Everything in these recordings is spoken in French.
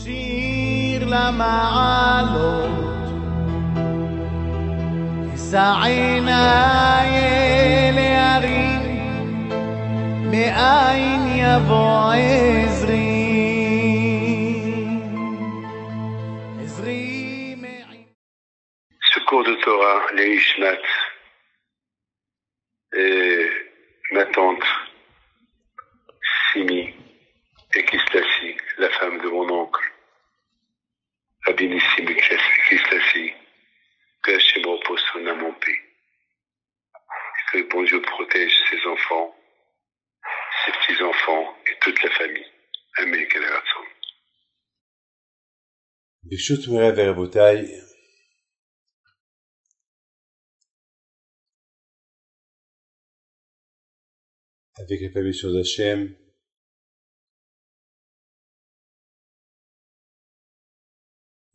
שיר למעלות אשא עיניי אל ההרים מאין יבוא עזרי מעין. Ce cours de Torah, les Ishmat, et ma tante Simi et Kistassi, la femme de mon oncle, Rabinissime Kistassi, que Hachem repose son âme en paix. Que le bon Dieu protège ses enfants, ses petits-enfants et toute la famille. Amen. ברשות מוריי ורבותיי, avec la permission d'Hachem,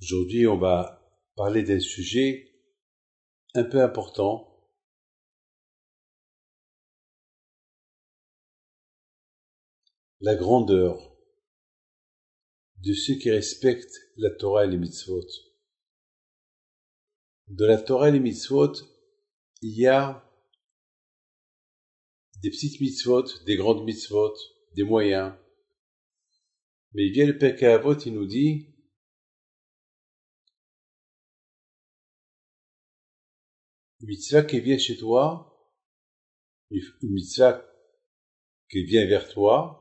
aujourd'hui on va parler d'un sujet un peu important, la grandeur de ceux qui respectent la Torah et les mitzvot. De la Torah et les mitzvot, il y a des petites mitzvot, des grandes mitzvot, des moyens. Mais il vient le Pirkei Avot, il nous dit une mitzvah qui vient chez toi, une mitzvah qui vient vers toi,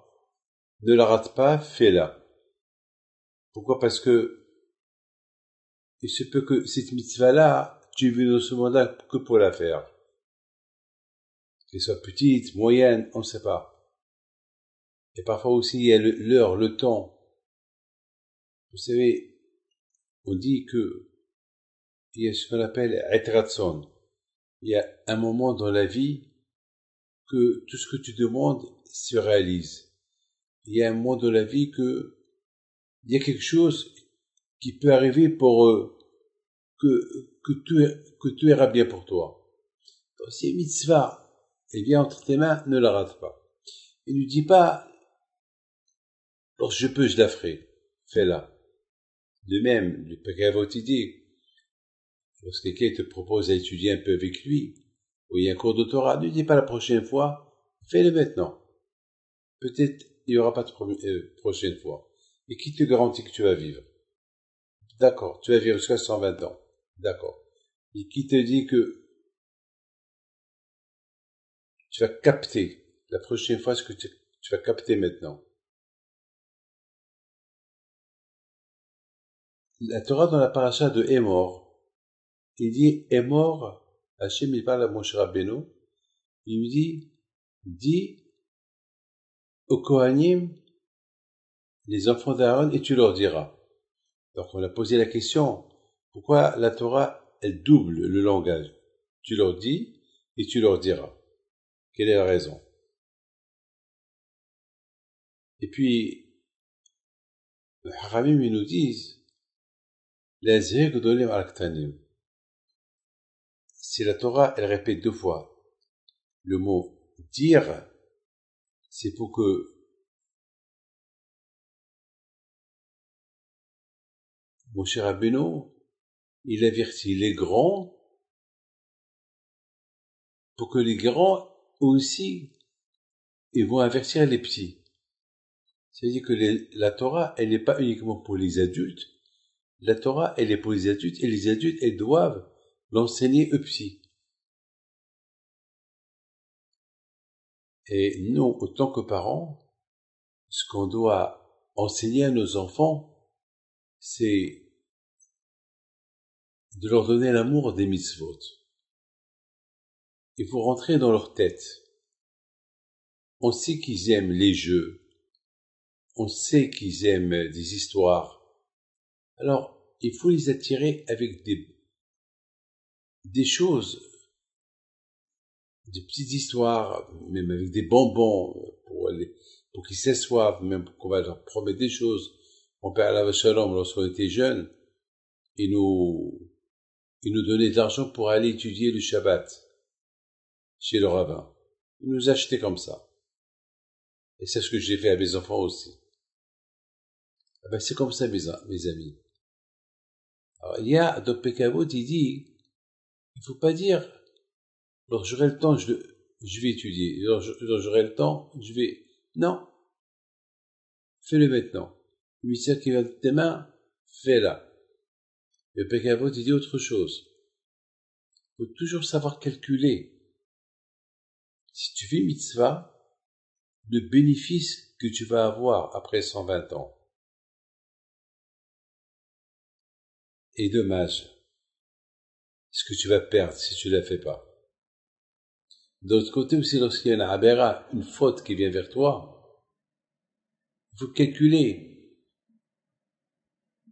ne la rate pas, fais-la. Pourquoi? Parce que il se peut que cette mitzvah-là, tu es venu dans ce monde-là que pour la faire. Qu'elle soit petite, moyenne, on ne sait pas. Et parfois aussi, il y a l'heure, le temps. Vous savez, on dit que il y a ce qu'on appelle etratson. Il y a un moment dans la vie que tout ce que tu demandes se réalise. Il y a un moment dans la vie que il y a quelque chose qui peut arriver pour que tout ira bien pour toi. Donc, si une mitzvah, elle vient entre tes mains, ne la rate pas. Il ne dit pas, lorsque je peux, je la ferai. Fais-la. De même, le Pirkei Avot dit, lorsque quelqu'un te propose d'étudier un peu avec lui, ou il y a un cours de Torah, ne dis pas la prochaine fois, fais-le maintenant. Peut-être il n'y aura pas de prochaine fois. Et qui te garantit que tu vas vivre? D'accord, tu vas vivre jusqu'à 120 ans. D'accord. Et qui te dit que tu vas capter la prochaine fois ce que tu vas capter maintenant? La Torah dans la paracha de Emor, il dit Emor, Hachem il parle à Moshe Rabbeinu, il lui dit, dis aux Kohanim, les enfants d'Aaron, et tu leur diras. Donc on a posé la question, pourquoi la Torah, elle double le langage? Tu leur dis et tu leur diras. Quelle est la raison? Et puis, les Haramim nous disent, si la Torah, elle répète 2 fois le mot dire, c'est pour que Moshe Rabbeinu, il avertit les grands pour que les grands aussi, ils vont avertir les petits. C'est-à-dire que la Torah, elle n'est pas uniquement pour les adultes. La Torah, elle est pour les adultes, et les adultes, elles doivent l'enseigner aux petits. Et nous, en tant que parents, ce qu'on doit enseigner à nos enfants, c'est de leur donner l'amour des mitzvot. Il faut rentrer dans leur tête. On sait qu'ils aiment les jeux. On sait qu'ils aiment des histoires. Alors, il faut les attirer avec des choses, des petites histoires, même avec des bonbons pour qu'ils s'assoivent, même qu'on va leur promettre des choses. Mon père Alav Shalom, lorsqu'on était jeunes, il nous donnait de l'argent pour aller étudier le Shabbat chez le rabbin. Il nous achetait comme ça. Et c'est ce que j'ai fait à mes enfants aussi. Ah ben, c'est comme ça, mes amis. Alors, il y a, dans Pekavot, il dit, il faut pas dire, lorsque j'aurai le temps, je vais étudier. Lorsque j'aurai le temps, je vais... Non. Fais-le maintenant. Le mystère qui va de tes mains, fais-la. Le Pekavot, il dit autre chose. Il faut toujours savoir calculer. Si tu fais mitzvah, le bénéfice que tu vas avoir après 120 ans. Et dommage, ce que tu vas perdre si tu ne la fais pas. D'autre côté aussi, lorsqu'il y a une abéra, une faute qui vient vers toi, il faut calculer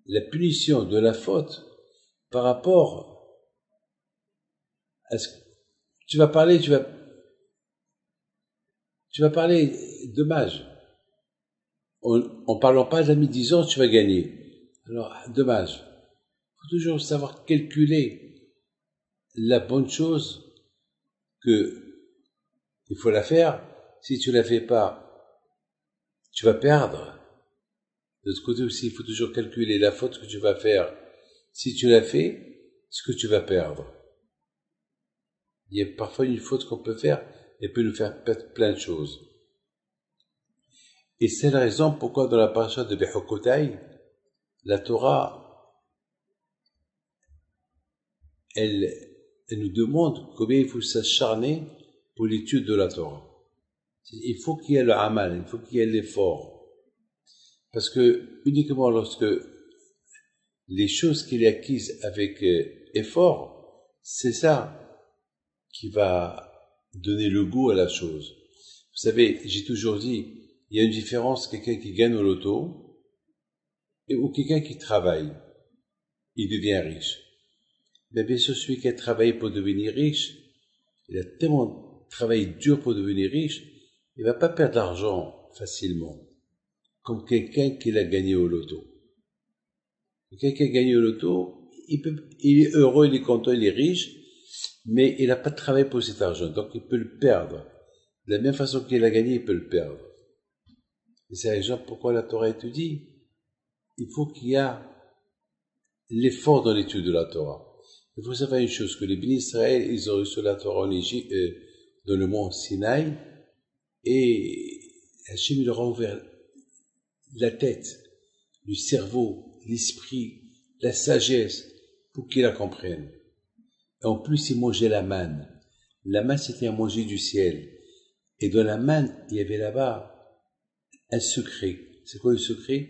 la punition de la faute par rapport à ce que tu vas parler, dommage. En parlant pas de la médisance, tu vas gagner. Alors, dommage. Il faut toujours savoir calculer la bonne chose que il faut la faire. Si tu la fais pas, tu vas perdre. De l'autre côté aussi, il faut toujours calculer la faute que tu vas faire. Si tu la fais, ce que tu vas perdre. Il y a parfois une faute qu'on peut faire et peut nous faire perdre plein de choses. Et c'est la raison pourquoi dans la paracha de Bechokotai, la Torah, elle nous demande combien il faut s'acharner pour l'étude de la Torah. Il faut qu'il y ait le amal, il faut qu'il y ait l'effort. Parce que uniquement lorsque les choses qu'il a acquises avec effort, c'est ça qui va donner le goût à la chose. Vous savez, j'ai toujours dit, il y a une différence, quelqu'un qui gagne au loto ou quelqu'un qui travaille, il devient riche. Mais bien sûr, celui qui a travaillé pour devenir riche, il a tellement travaillé dur pour devenir riche, il va pas perdre d'argent facilement, comme quelqu'un qui l'a gagné au loto. Quelqu'un qui a gagné au loto, il est heureux, il est content, il est riche, mais il n'a pas travaillé pour cet argent, donc il peut le perdre. De la même façon qu'il a gagné, il peut le perdre. Et c'est exemple pourquoi la Torah étudie. Il faut qu'il y ait l'effort dans l'étude de la Torah. Il faut savoir une chose, que les bénis Israël, ils ont reçu la Torah en Égypte, dans le mont Sinaï, et Hachem leur a ouvert la tête, le cerveau, l'esprit, la sagesse, pour qu'ils la comprennent. Et en plus, ils mangeaient la manne. La manne, c'était à manger du ciel. Et dans la manne, il y avait là-bas un secret. C'est quoi le secret?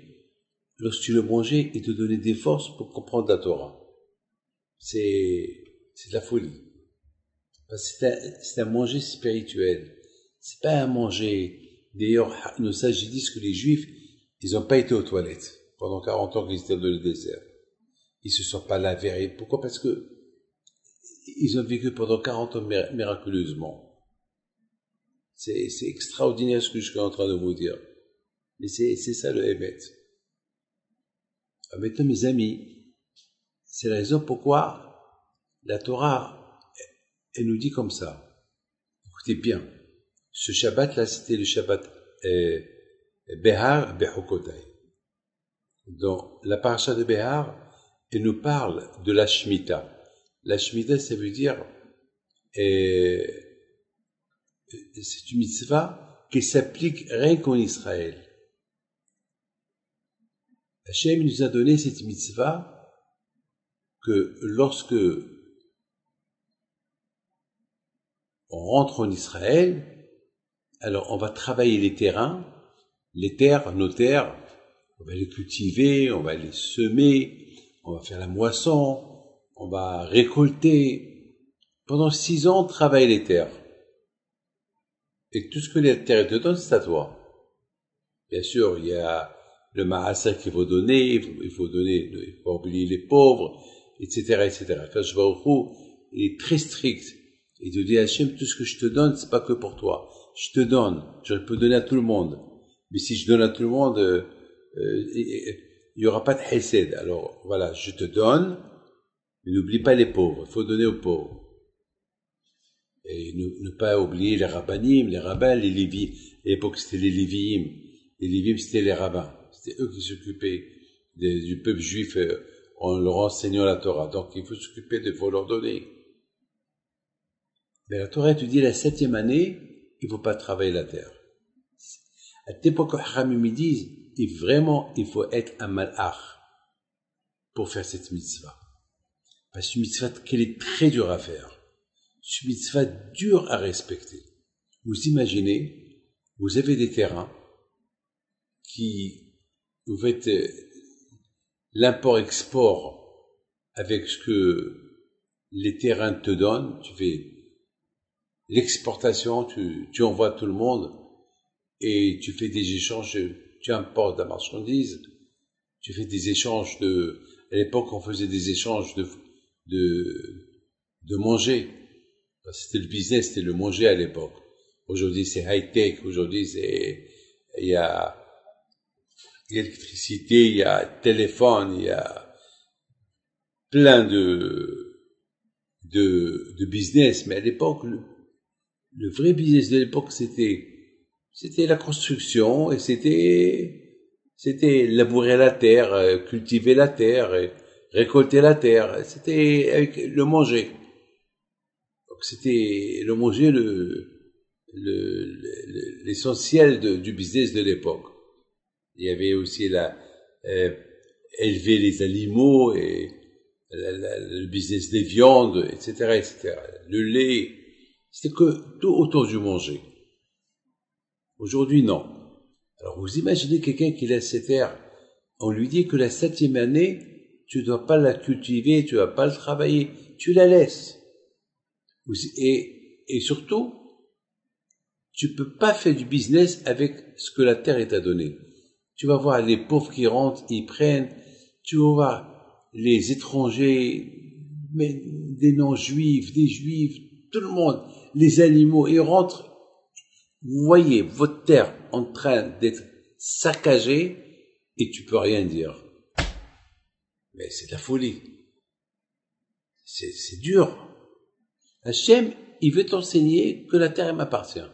Lorsque tu le mangeais, il te donnait des forces pour comprendre la Torah. C'est de la folie. C'est un manger spirituel. C'est pas un manger. D'ailleurs, nos sages disent que les Juifs, ils n'ont pas été aux toilettes pendant 40 ans qu'ils étaient dans le désert. Ils se sont pas lavés. Pourquoi? Parce que ils ont vécu pendant 40 ans miraculeusement. C'est extraordinaire ce que je suis en train de vous dire. Mais c'est ça le Hémet. Maintenant, mes amis, c'est la raison pourquoi la Torah, elle nous dit comme ça. Écoutez bien. Ce Shabbat-là, c'était le Shabbat Behar Bechokotai. Dans la paracha de Behar, elle nous parle de la Shemitah. La Shemitah, ça veut dire c'est une mitzvah qui s'applique rien qu'en Israël. Hachem nous a donné cette mitzvah que lorsque on rentre en Israël, alors on va travailler les terrains, les terres, nos terres, on va les cultiver, on va les semer, on va faire la moisson, on va récolter. Pendant 6 ans, on travaille les terres. Et tout ce que les terres te donnent, c'est à toi. Bien sûr, il y a le ma'asser qu'il faut donner, il faut pas oublier les pauvres, etc., etc. Kadosh Baruch Hu, il est très strict. Il te dit à Hachem, tout ce que je te donne, c'est pas que pour toi. Je te donne. Je peux donner à tout le monde. Mais si je donne à tout le monde, il y aura pas de hesed. Alors, voilà, je te donne, mais n'oublie pas les pauvres. Il faut donner aux pauvres. Et ne pas oublier les rabbanim, les rabbins, les lévis. À l'époque, c'était les léviim. Les léviim, c'était les rabbins. C'était eux qui s'occupaient du peuple juif en leur enseignant la Torah. Donc il faut s'occuper il faut leur donner. Mais la Torah te dit la 7e année, il ne faut pas travailler la terre. À l'époque, Haramim me disent, vraiment, il faut être un malach pour faire cette mitzvah. Parce que c'est une mitzvah qu'elle est très dure à faire. C'est une mitzvah dure à respecter. Vous imaginez, vous avez des terrains vous faites l'import-export avec ce que les terrains te donnent, tu fais l'exportation, tu envoies tout le monde et tu fais des échanges, tu importes la marchandise, tu fais des échanges à l'époque on faisait des échanges de manger. C'était le business, c'était le manger à l'époque. Aujourd'hui c'est high-tech, aujourd'hui il y a l'électricité, il y a téléphone, il y a plein de business, mais à l'époque, le vrai business de l'époque, c'était la construction, et c'était labourer la terre, cultiver la terre, récolter la terre, c'était avec le manger. Donc c'était le manger, l'essentiel du business de l'époque. Il y avait aussi élever les animaux et le business des viandes, etc., etc. Le lait, c'était que tout autour du manger. Aujourd'hui, non. Alors, vous imaginez quelqu'un qui laisse ses terres, on lui dit que la 7e année, tu ne dois pas la cultiver, tu ne dois pas le travailler, tu la laisses. Et surtout, tu peux pas faire du business avec ce que la terre t'a donné. Tu vas voir les pauvres qui rentrent, ils prennent, tu vas voir les étrangers, mais des non-juifs, des juifs, tout le monde, les animaux, ils rentrent. Vous voyez votre terre en train d'être saccagée et tu peux rien dire. Mais c'est de la folie. C'est dur. Hachem, il veut t'enseigner que la terre, elle m'appartient.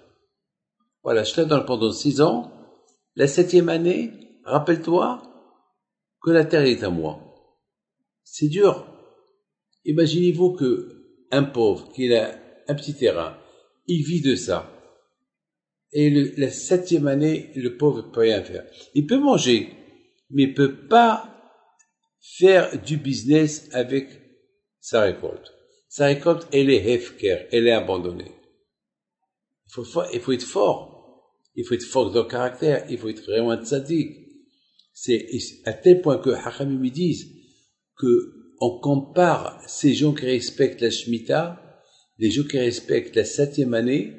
Voilà, je te la donne pendant 6 ans. La 7e année, rappelle-toi que la terre est à moi. C'est dur. Imaginez-vous que un pauvre qui a un petit terrain, il vit de ça. Et la 7e année, le pauvre ne peut rien faire. Il peut manger, mais il ne peut pas faire du business avec sa récolte. Sa récolte, elle est hefker, elle est abandonnée. Il faut être fort. Il faut être fort dans le caractère. Il faut être vraiment un tzaddik. C'est à tel point que Hachamim me disent que on compare ces gens qui respectent la Shemitah, les gens qui respectent la 7e année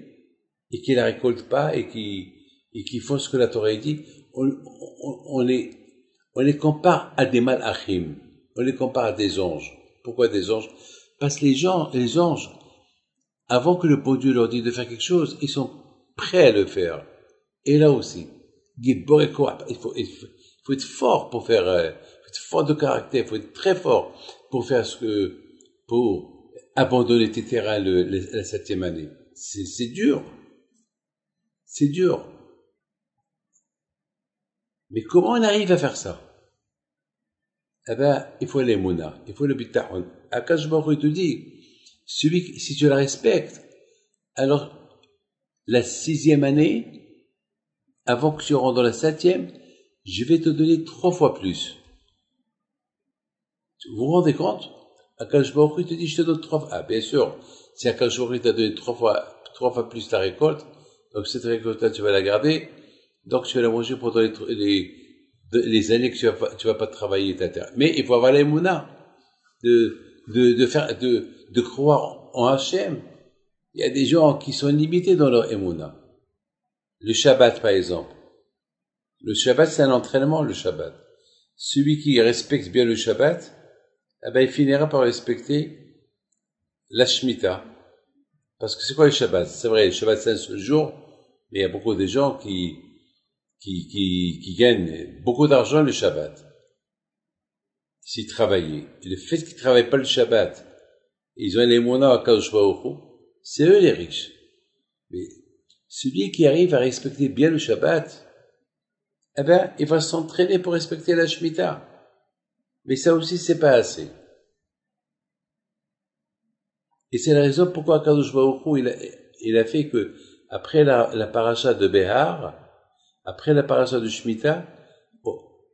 et qui la récoltent pas et qui font ce que la Torah dit, on les compare à des malachim. On les compare à des anges. Pourquoi des anges? Parce que les anges, avant que le bon Dieu leur dise de faire quelque chose, ils sont prêts à le faire. Et là aussi, il faut être fort pour faire, il faut être fort de caractère, il faut être très fort pour faire pour abandonner tes terrains la 7e année. C'est dur. C'est dur. Mais comment on arrive à faire ça? Eh ben, il faut l'émouna, il faut le bitahon. Akash Baruch te dit, si tu la respectes, alors, la 6e année, avant que tu rentres dans la 7e, je vais te donner 3 fois plus. Vous vous rendez compte? Akash Baruch te dit, je te donne 3 fois. Ah, bien sûr, si Akash Baruch t'a donné 3 fois plus ta récolte, donc cette récolte-là, tu vas la garder, donc tu vas la manger pendant les années que tu vas pas travailler ta terre. Mais il faut avoir l'émouna de croire en Hachem. Il y a des gens qui sont limités dans leur émouna. Le Shabbat, par exemple. Le Shabbat, c'est un entraînement, le Shabbat. Celui qui respecte bien le Shabbat, eh ben, il finira par respecter la Shemitah. Parce que c'est quoi le Shabbat? C'est vrai, le Shabbat, c'est un seul jour, mais il y a beaucoup de gens qui gagnent beaucoup d'argent le Shabbat. S'ils travaillaient. Et le fait qu'ils ne travaillent pas le Shabbat, ils ont les monas à Kadosh Baruch Hu, c'est eux les riches. Mais celui qui arrive à respecter bien le Shabbat, eh ben, il va s'entraîner pour respecter la Shemitah. Mais ça aussi, c'est pas assez. Et c'est la raison pourquoi Kadosh Baruch Hu, il a fait que, après la paracha de Behar, après la paracha de Shemitah,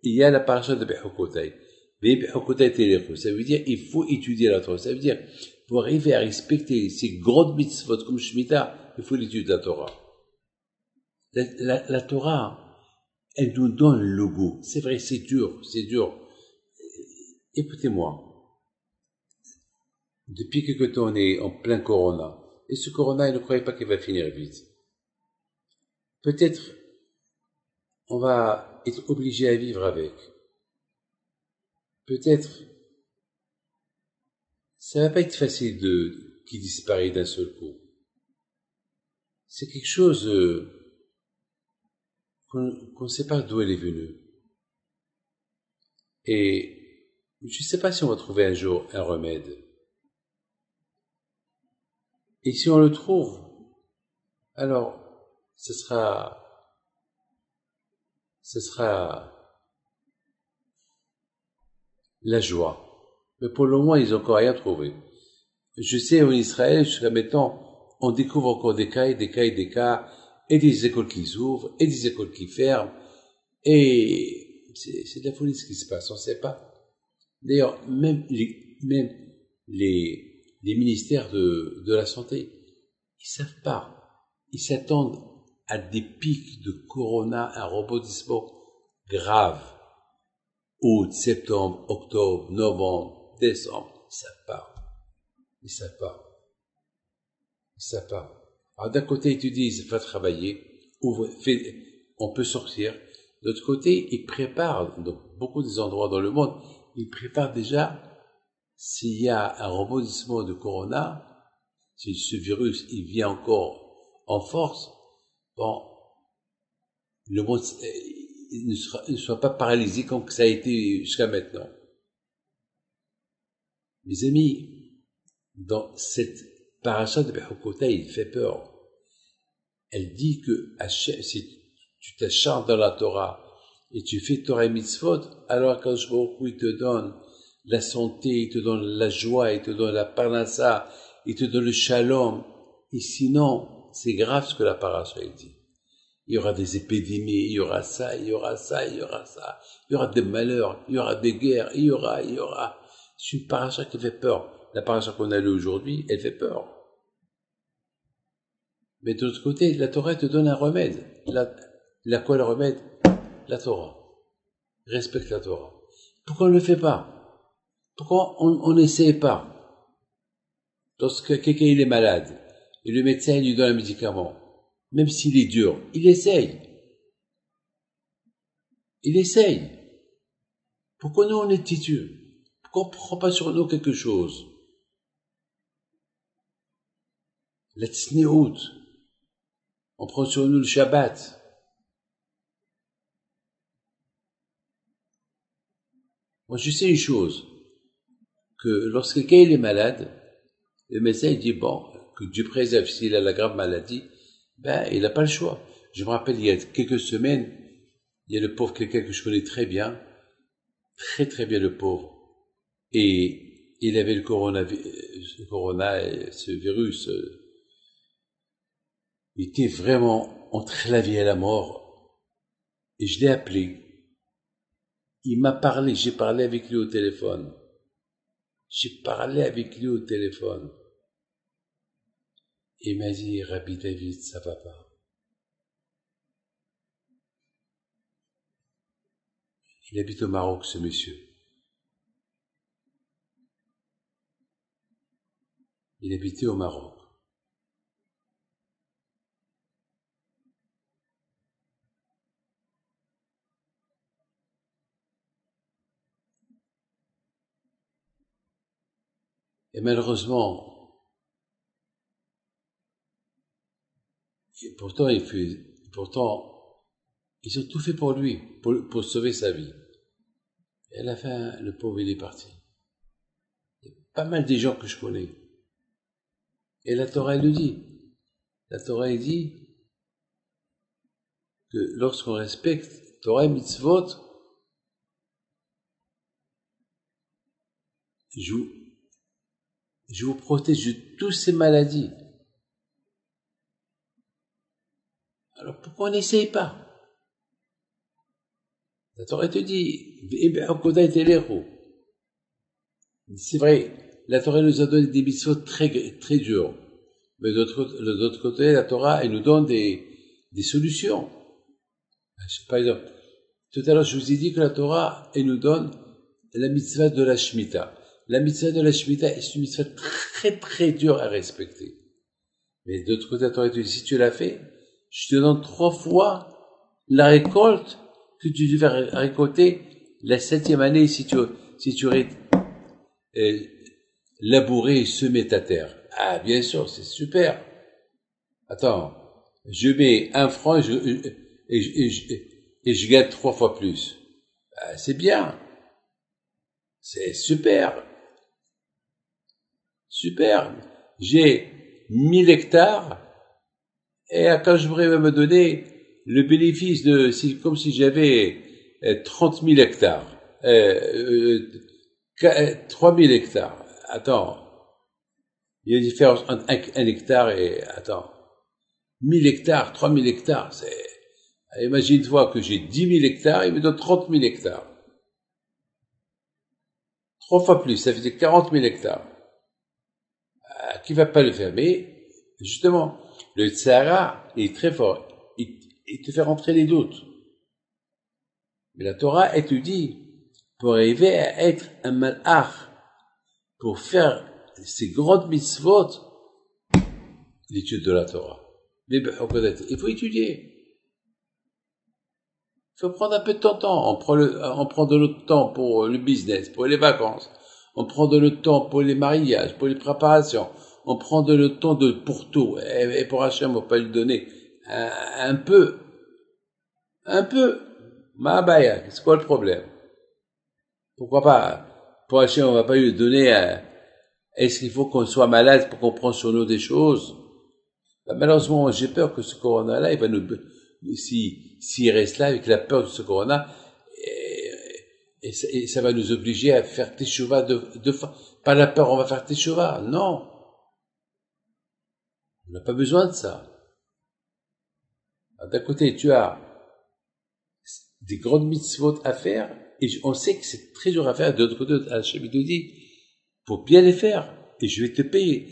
il y a la paracha de Bechukotai. Bechukotai Telechu. Ça veut dire, il faut étudier la Torah. Ça veut dire, pour arriver à respecter ces grandes mitzvot comme Shemitah, il faut l'étude de la Torah. La Torah, elle nous donne le goût. C'est vrai, c'est dur, c'est dur. Écoutez-moi. Depuis quelque temps, on est en plein Corona. Et ce Corona, il ne croyait pas qu'il va finir vite. Peut-être, on va être obligé à vivre avec. Peut-être, ça va pas être facile qu'il disparaît d'un seul coup. C'est quelque chose qu'on ne sait pas d'où elle est venue. Et je ne sais pas si on va trouver un jour un remède. Et si on le trouve, alors ce sera la joie. Mais pour le moment, ils n'ont encore rien trouvé. Je sais, en Israël, jusqu'à maintenant, on découvre encore des cas, et des écoles qui s'ouvrent, et des écoles qui ferment, et c'est de la folie ce qui se passe, on ne sait pas. D'ailleurs, même les ministères de la santé, ils savent pas. Ils s'attendent à des pics de corona, un rebondissement grave. Août, septembre, octobre, novembre, décembre, ils savent pas. Ils savent pas. Alors d'un côté, ils te disent, va travailler, on peut sortir. De l'autre côté, ils préparent, dans beaucoup des endroits dans le monde, ils préparent déjà, s'il y a un rebondissement de corona, si ce virus, il vient encore en force, bon, le monde, il ne soit pas paralysé comme ça a été jusqu'à maintenant. Mes amis, dans cette paracha de Bechukotai, il fait peur. Elle dit que si tu t'acharnes dans la Torah et tu fais Torah et Mitzvot, alors quand il te donne la santé, il te donne la joie, il te donne la parnassa, il te donne le shalom. Et sinon, c'est grave ce que la paracha dit. Il y aura des épidémies, il y aura ça, il y aura ça, il y aura ça. Il y aura des malheurs, il y aura des guerres, il y aura. C'est une paracha qui fait peur. La paracha qu'on a lue aujourd'hui, elle fait peur. Mais de l'autre côté, la Torah te donne un remède. Quoi le remède? La Torah. Respecte la Torah. Pourquoi on ne le fait pas? Pourquoi on n'essaie pas? Lorsque quelqu'un il est malade, et le médecin lui donne un médicament, même s'il est dur, il essaye. Pourquoi nous on est têtus? Pourquoi on ne prend pas sur nous quelque chose? La tsniout. On prend sur nous le Shabbat. Moi, je sais une chose, que lorsque quelqu'un il est malade, le médecin il dit, bon, que Dieu préserve s'il a la grave maladie, ben, il n'a pas le choix. Je me rappelle, il y a quelques semaines, il y a le pauvre quelqu'un que je connais très bien, très bien le pauvre, et il avait le corona, ce virus, il était vraiment entre la vie et la mort, et je l'ai appelé. Il m'a parlé, j'ai parlé avec lui au téléphone. Il m'a dit, Rabbi David, ça va pas. Il habite au Maroc, ce monsieur. Il habitait au Maroc. Et malheureusement, pourtant, ils ont tout fait pour lui, pour sauver sa vie. Et à la fin, le pauvre, il est parti. Il y a pas mal de gens que je connais. Et la Torah, elle le dit. La Torah, elle dit que lorsqu'on respecte Torah et mitzvot, je vous protège de toutes ces maladies. Alors pourquoi on n'essaye pas? La Torah te dit, c'est vrai, la Torah nous a donné des mitzvot très, très durs. Mais de l'autre côté, la Torah, elle nous donne des solutions. Par exemple, tout à l'heure, je vous ai dit que la Torah, elle nous donne la mitzvah de la Shemitah. La mitzvah de la Shemitah est une mitzvah très, très dure à respecter. Mais de l'autre côté, la Torah te dit, si tu l'as fait, je te donne 3 fois la récolte que tu devais récolter la 7e année si tu aurais labouré et semé ta terre. Ah, bien sûr, c'est super. Attends, je mets 1 franc et je gagne 3 fois plus. Ah, c'est bien. C'est super. Super. J'ai 1000 hectares et quand je voudrais me donner le bénéfice comme si j'avais 30 000 hectares, 3000 hectares. Attends. Il y a une différence entre un hectare et, 1000 hectares, 3000 hectares, imagine-toi que j'ai 10 000 hectares, il me donne 30 000 hectares. 3 fois plus, ça fait 40 000 hectares. Qui va pas le faire? Mais, justement, le Tzara est très fort. Il te fait rentrer les doutes. Mais la Torah, elle te dit, pour arriver à être un malach, pour faire ces grandes mitzvot, l'étude de la Torah. Il faut étudier. Il faut prendre un peu de ton temps. On prend de notre temps pour le business, pour les vacances. On prend de notre temps pour les mariages, pour les préparations. On prend de notre temps pour tout. Et pour Hachem, on va pas lui donner un peu. Un peu. Ma baya, c'est quoi le problème? Pourquoi pas? Pour Hachem, on va pas lui donner est-ce qu'il faut qu'on soit malade pour qu'on prenne sur nous des choses? Malheureusement, j'ai peur que ce corona-là, il va s'il reste là avec la peur de ce corona, et ça va nous obliger à faire teshuva par la peur, on va faire teshuva. Non. On n'a pas besoin de ça. D'un côté, tu as des grandes mitzvot à faire, et on sait que c'est très dur à faire. De l'autre côté, Hachem nous dit, faut bien les faire, et je vais te payer.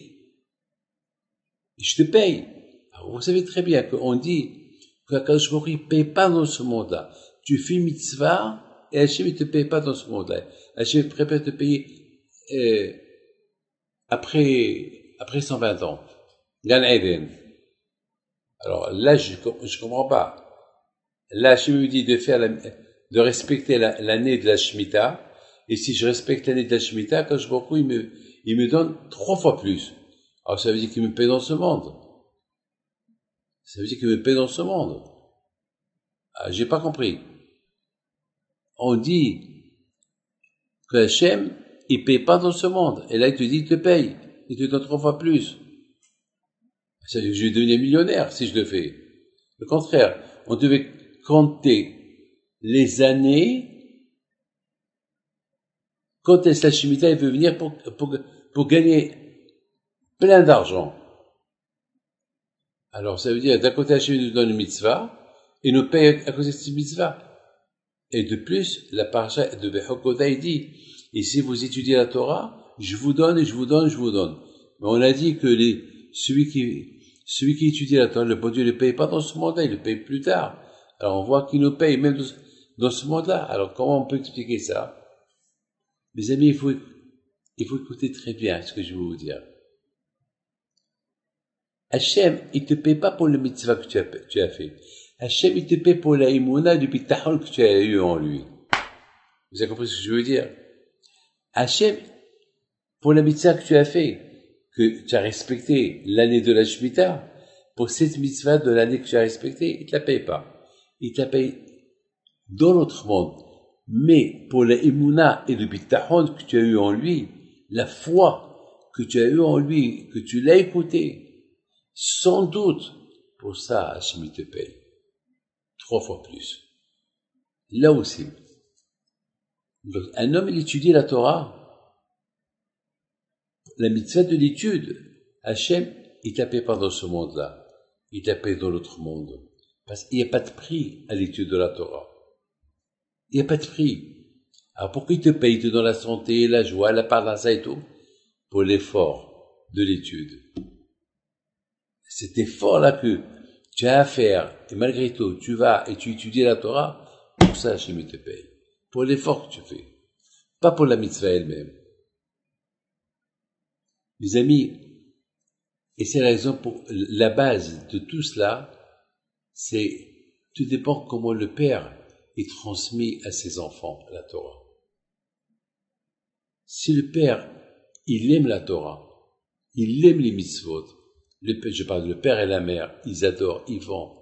Et je te paye. Alors, vous savez très bien qu'on dit que Akadosh Baruch Hu ne paye pas dans ce monde-là. Tu fais mitzvah, et Hachem ne te paye pas dans ce monde-là. Hachem préfère te payer après 120 ans. Gan Eden. Alors là, je comprends pas. Là, Hachem me dit de respecter l'année de la Shemitah. Et si je respecte l'année de la Shemitah, quand je beaucoup, il me donne 3 fois plus. Alors ça veut dire qu'il me paie dans ce monde. Ça veut dire qu'il me paie dans ce monde. Ah, j'ai pas compris. On dit que Hachem, il paye pas dans ce monde. Et là, il te dit, il te paye. Il te donne 3 fois plus. Ça veut dire que je vais devenir millionnaire si je le fais. Le contraire, on devait compter les années quand est-ce la Shemitah veut venir pour gagner plein d'argent. Alors ça veut dire d'un côté Hachem nous donne une mitzvah et nous paye à cause de cette mitzvah. Et de plus, la paracha de Bechokoda dit, et si vous étudiez la Torah, je vous donne et je vous donne, je vous donne. Mais on a dit que celui qui étudie la Torah, le bon Dieu ne le paye pas dans ce monde-là, il le paye plus tard. Alors on voit qu'il nous paye même dans ce monde-là. Alors comment on peut expliquer ça? Mes amis, il faut écouter très bien ce que je vais vous dire. Hachem, il te paye pas pour le mitzvah que tu as fait. Hachem, il te paye pour la imuna du bitachon que tu as eu en lui. Vous avez compris ce que je veux dire? Hachem, pour la mitzvah que tu as fait, que tu as respecté l'année de la Shemitah, pour cette mitzvah de l'année que tu as respectée, il te la paye pas. Il te la paye dans l'autre monde. Mais pour la imuna et le bitachon que tu as eu en lui, la foi que tu as eu en lui, que tu l'as écouté, sans doute, pour ça, Hachem te paye 3 fois plus. là aussi. Donc, un homme, il étudie la Torah. La mitzvah de l'étude, Hachem, il t'a payé pas dans ce monde-là. Il t'a payé dans l'autre monde. Parce qu'il n'y a pas de prix à l'étude de la Torah. Il n'y a pas de prix. Alors pourquoi il te paye? Il te donne la santé, la joie, la parnassa et tout? Pour l'effort de l'étude. Cet effort-là que tu as à faire, et malgré tout, tu vas et tu étudies la Torah, pour ça Hachem te paye. Pour l'effort que tu fais. Pas pour la mitzvah elle-même. Mes amis, et c'est la raison pour la base de tout cela, c'est tout dépend comment le père il transmet à ses enfants la Torah. Si le père il aime la Torah, il aime les mitzvot, je parle le père et la mère, ils adorent, ils vont.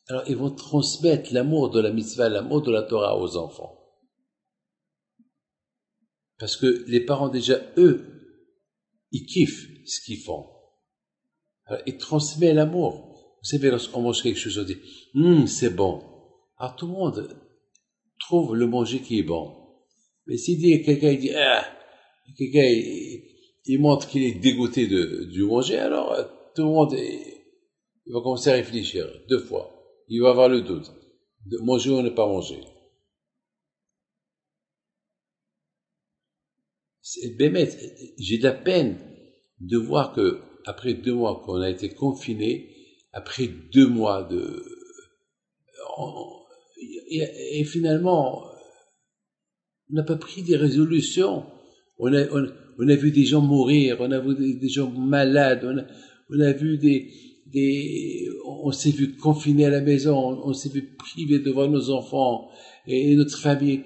Alors ils vont transmettre l'amour de la mitzvah, l'amour de la Torah aux enfants. Parce que les parents déjà, eux, ils kiffent ce qu'ils font. Alors, ils transmettent l'amour. Vous savez, lorsqu'on mange quelque chose, on dit « c'est bon ». Alors tout le monde trouve le manger qui est bon. Mais si quelqu'un dit « ah », quelqu'un il montre qu'il est dégoûté du manger, alors tout le monde il va commencer à réfléchir 2 fois. Il va avoir le doute de manger ou ne pas manger. J'ai de la peine de voir que après 2 mois qu'on a été confinés, après 2 mois et finalement on n'a pas pris des résolutions. On a vu des gens mourir, on a vu des gens malades, on a vu on s'est vu confinés à la maison, on s'est vu privés de voir nos enfants et notre famille,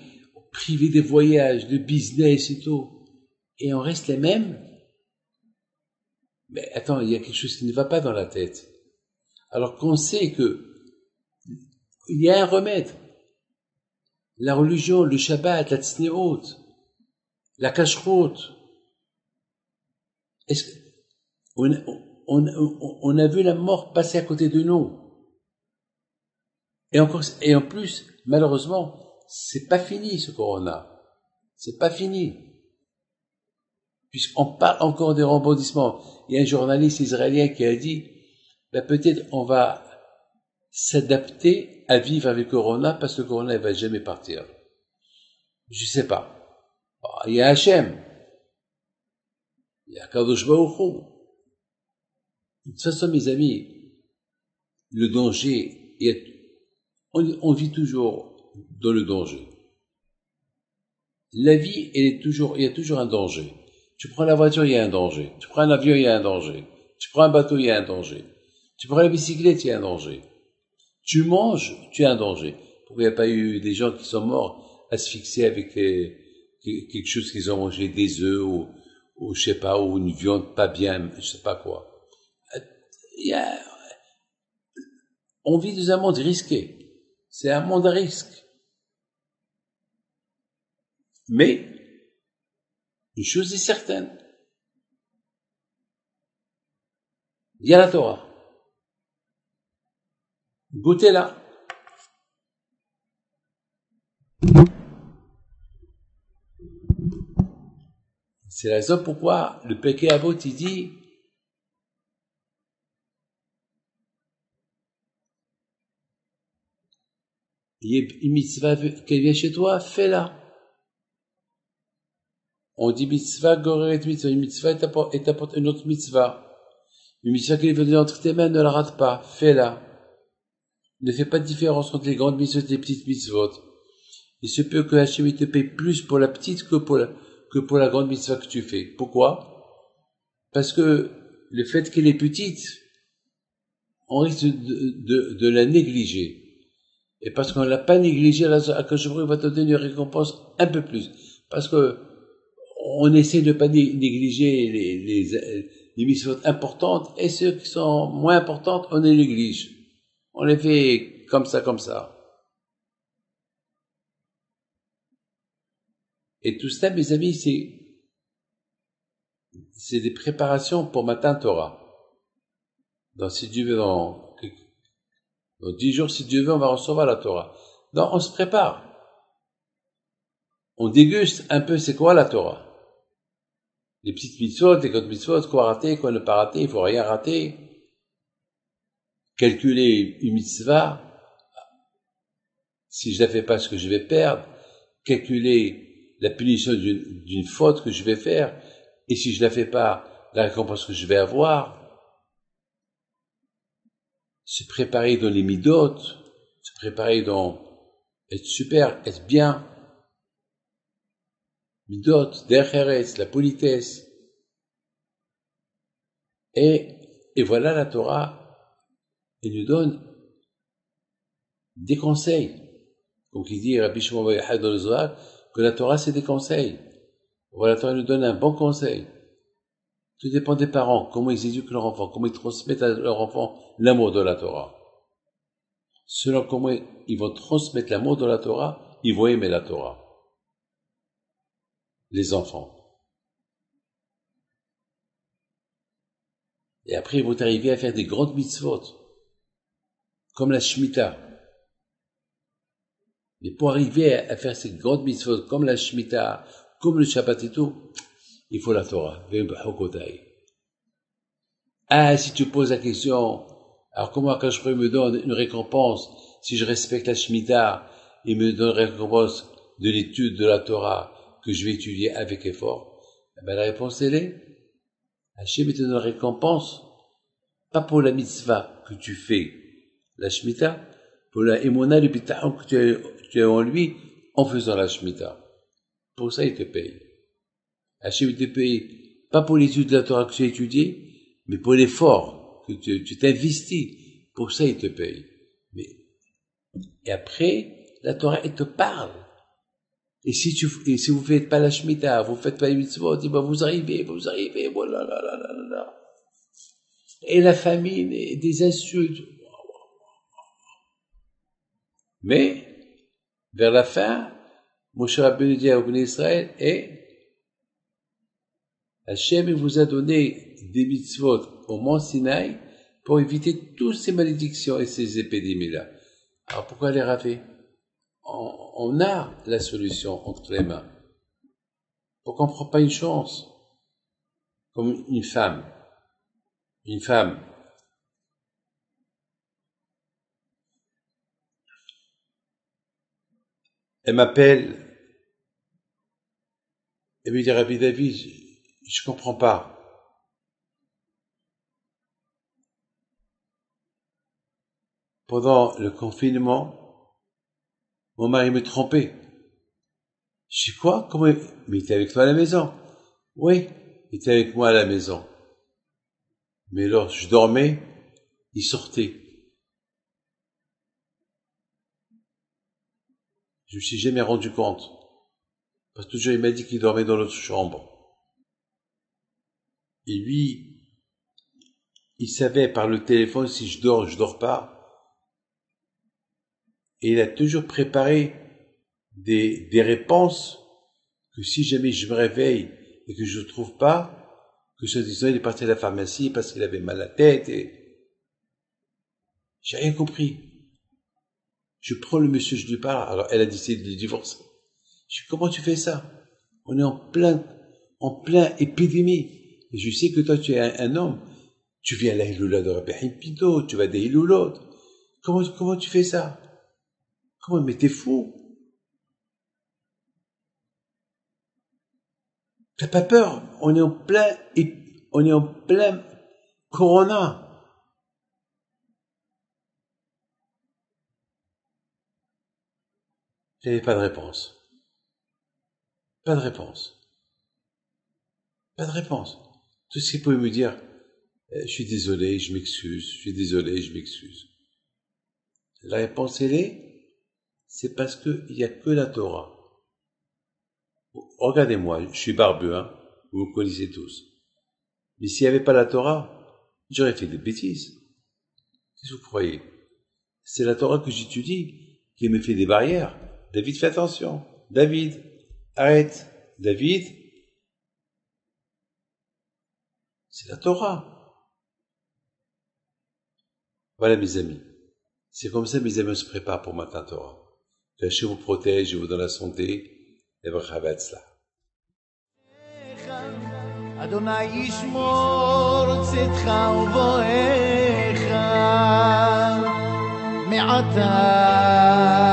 privés des voyages, de business et tout. Et on reste les mêmes. Mais attends, il y a quelque chose qui ne va pas dans la tête. Alors qu'on sait que il y a un remède. La religion, le Shabbat, la tzniut, la kashrut. Est-ce que on a vu la mort passer à côté de nous. Et en plus, malheureusement, c'est pas fini ce corona. C'est pas fini. Puisqu'on parle encore des rebondissements. Il y a un journaliste israélien qui a dit, peut-être on va s'adapter à vivre avec Corona parce que Corona ne va jamais partir. Je sais pas. Il y a Hachem. Il y a Kadosh Baruch Hu. De toute façon, mes amis, le danger, on vit toujours dans le danger. La vie, il y a toujours un danger. Tu prends la voiture, il y a un danger. Tu prends un avion, il y a un danger. Tu prends un bateau, il y a un danger. Tu prends la bicyclette, il y a un danger. Tu manges, tu as un danger. Pourquoi il n'y a pas eu des gens qui sont morts asphyxiés avec quelque chose qu'ils ont mangé, des œufs ou je sais pas, ou une viande pas bien, je sais pas quoi. On vit dans un monde risqué. C'est un monde à risque. Mais une chose est certaine. Il y a la Torah. Goûtez-la. C'est la raison pourquoi le Pirkei Avot il dit il y a une mitzvah qui vient chez toi, fais-la. On dit mitzvah, goreret mitzvah. Une mitzvah et t'apporte une autre mitzvah. Une mitzvah qui est venue entre tes mains, ne la rate pas. Fais-la. Ne fais pas de différence entre les grandes mitzvot et les petites mitzvot. Il se peut que Hachem te paye plus pour la petite que pour la grande mitzvah que tu fais. Pourquoi? Parce que le fait qu'elle est petite, on risque de la négliger. Et parce qu'on l'a pas négligée, Akadosh Baruch Hu va te donner une récompense un peu plus. Parce que on essaie de pas négliger les mitzvot importantes, et ceux qui sont moins importantes, on les néglige. On les fait comme ça. Et tout ça, mes amis, c'est des préparations pour Matan Torah. Si Dieu veut, dans 10 jours, si Dieu veut, on va recevoir la Torah. Donc, on se prépare. on déguste un peu c'est quoi la Torah. Les petites mitzvot, les grandes mitzvot, quoi rater, quoi ne pas rater, il faut rien rater. Calculer une mitzvah, si je la fais pas, ce que je vais perdre. Calculer la punition d'une faute que je vais faire, et si je la fais pas, la récompense que je vais avoir. Se préparer dans les midot, se préparer dans être super, être bien. Midot, derech, la politesse. Et voilà la Torah, elle nous donne des conseils. Comme il dit Rabbi Shimon bar Yochai dans le Zohar, que la Torah c'est des conseils. Voilà, la Torah nous donne un bon conseil. Tout dépend des parents, comment ils éduquent leur enfant, comment ils transmettent à leur enfant l'amour de la Torah. Selon comment ils vont transmettre l'amour de la Torah, ils vont aimer la Torah. Les enfants. Et après, ils vont arriver à faire des grandes mitzvot, comme la Shemitah. Mais pour arriver à faire ces grandes mitzvot, comme la Shemitah, comme le Shabbat et tout, il faut la Torah. Ah, si tu poses la question, alors comment quand je me donne une récompense, si je respecte la Shemitah, il me donne une récompense de l'étude de la Torah que je vais étudier avec effort? Eh bien, la réponse elle est, Hachem te donne une récompense, pas pour la mitzvah que tu fais, la Shemitah, pour la émona, le bitachon que tu as en lui en faisant la Shemitah. Pour ça, il te paye. Hachem te paye pas pour l'étude de la Torah que tu as étudié, mais pour l'effort que tu t'investis. Pour ça, il te paye. Et après, la Torah, elle te parle. Et si vous faites pas la Shemitah, vous faites pas les mitzvot, vous arrivez, voilà, là. Et la famine, et des insultes. Mais, vers la fin, Moshe Rabbeinu dit au Bnei Israël, et Hachem vous a donné des mitzvot au mont Sinaï pour éviter toutes ces malédictions et ces épidémies-là. Alors pourquoi les raver? On a la solution entre les mains. Pourquoi on ne prend pas une chance? Comme une femme. Elle m'appelle, elle me dit, Rabbi David, je comprends pas. Pendant le confinement, mon mari me trompait. Je dis quoi? Comment? Mais il était avec toi à la maison. Oui, il était avec moi à la maison. Mais lorsque je dormais, il sortait. Je me suis jamais rendu compte. Parce que toujours il m'a dit qu'il dormait dans l'autre chambre. Et lui, il savait par le téléphone si je dors pas. Et il a toujours préparé des réponses que si jamais je me réveille et que je ne trouve pas, que je disant il est parti à la pharmacie parce qu'il avait mal à la tête et j'ai rien compris. Je prends le monsieur, je lui parle. Alors elle a décidé de divorcer. Je dis comment tu fais ça? On est en plein épidémie. Et je sais que toi tu es un homme. Tu viens à la Hiloula de Rabbi Pinto, tu vas des Hiloulot. Comment tu fais ça? Comment, mais t'es fou? T'as pas peur? On est en plein corona. J'avais pas de réponse. Pas de réponse. Tout ce qu'il pouvait me dire, je suis désolé, je m'excuse. La réponse, c'est parce que il y a que la Torah. Regardez-moi, je suis barbu, hein. Vous me connaissez tous. Mais s'il n'y avait pas la Torah, j'aurais fait des bêtises. Qu'est-ce que vous croyez? C'est la Torah que j'étudie qui me fait des barrières. David, fais attention. David, arrête. David, c'est la Torah. Voilà mes amis. C'est comme ça mes amis se préparent pour matin Torah. Que Hachem vous protège et vous donne la santé. לברכה והצלחה. אדוני ישמור צאתך ובואך מעתה